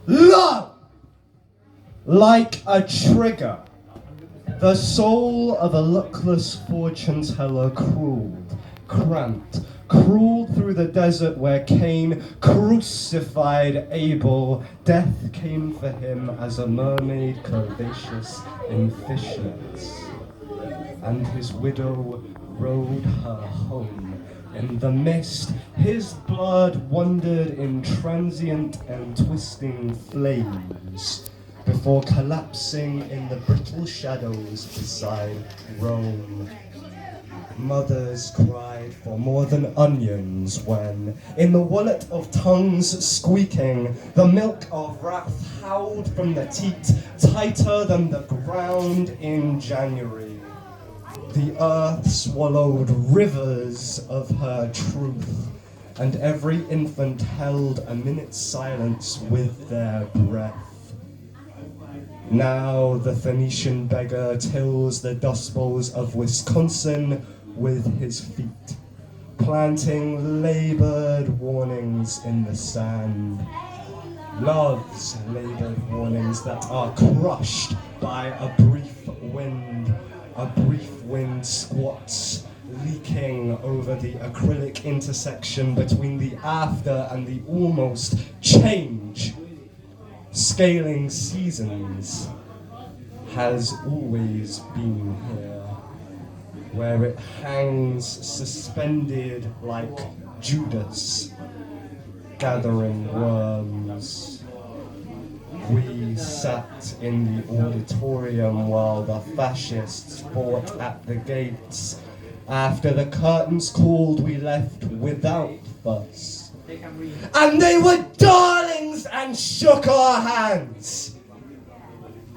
Love! Like a trigger, the soul of a luckless fortune teller crawled, cramped, crawled through the desert where Cain crucified Abel. Death came for him as a mermaid curvaceous in fishnets, and his widow rode her home. In the mist, his blood wandered in transient and twisting flames before collapsing in the brittle shadows beside Rome. Mothers cried for more than onions when, in the wallet of tongues squeaking, the milk of wrath howled from the teat, tighter than the ground in January. The earth swallowed rivers of her truth, and every infant held a minute's silence with their breath. Now the Phoenician beggar tills the dust bowls of Wisconsin with his feet, planting labored warnings in the sand. Love's labored warnings that are crushed by a brief wind. A brief wind squats, leaking over the acrylic intersection between the after and the almost change. Scaling seasons has always been here, where it hangs suspended like Judas, gathering worms. We sat in the auditorium while the fascists fought at the gates. After the curtains called, we left without fuss. And they were darlings and shook our hands.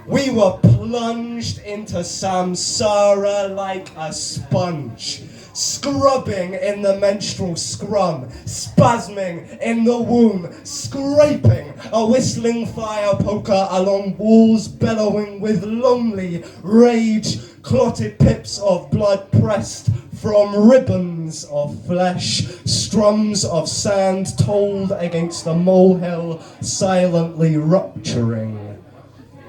We were plunged into samsara like a sponge, scrubbing in the menstrual scrum, spasming in the womb, scraping a whistling fire poker along walls, bellowing with lonely rage, clotted pips of blood pressed from ribbons of flesh, strums of sand told against the molehill, silently rupturing,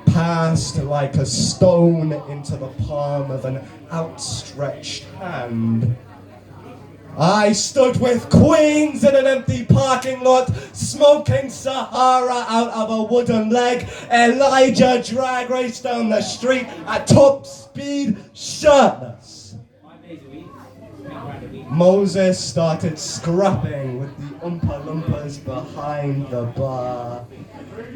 passed like a stone into the palm of an outstretched hand. I stood with queens in an empty parking lot, smoking Sahara out of a wooden leg. Elijah drag raced down the street at top speed, shirtless. Moses started scrapping with the Oompa Loompas behind the bar.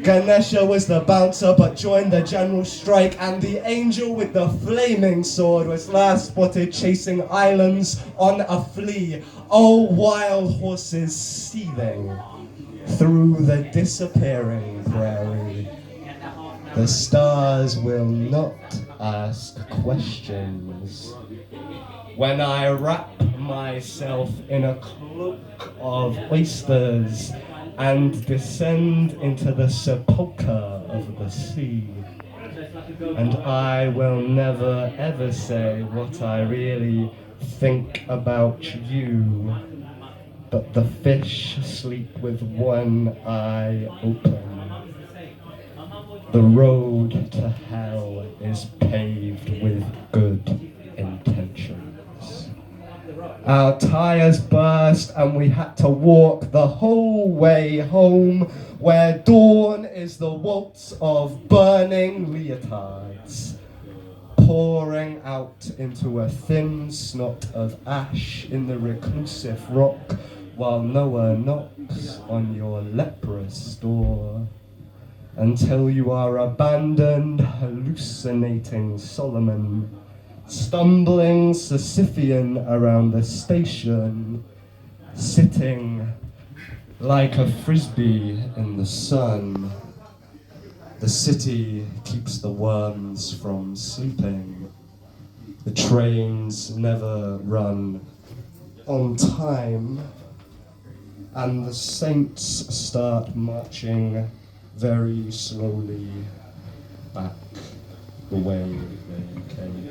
Ganesha was the bouncer but joined the general strike, and the angel with the flaming sword was last spotted chasing islands on a flea. Oh, wild horses seething through the disappearing prairie. The stars will not ask questions. When I wrap myself in a cloak of oysters and descend into the sepulchre of the sea. And I will never ever say what I really think about you, but the fish sleep with one eye open. The road to hell is paved with good intentions. Our tires burst and we had to walk the whole way home, where dawn is the waltz of burning leotards, pouring out into a thin snot of ash in the reclusive rock, while Noah knocks on your leprous door, until you are abandoned, hallucinating Solomon, stumbling Sisyphean around the station, sitting like a frisbee in the sun. The city keeps the worms from sleeping. The trains never run on time, and the saints start marching very slowly back the way they came.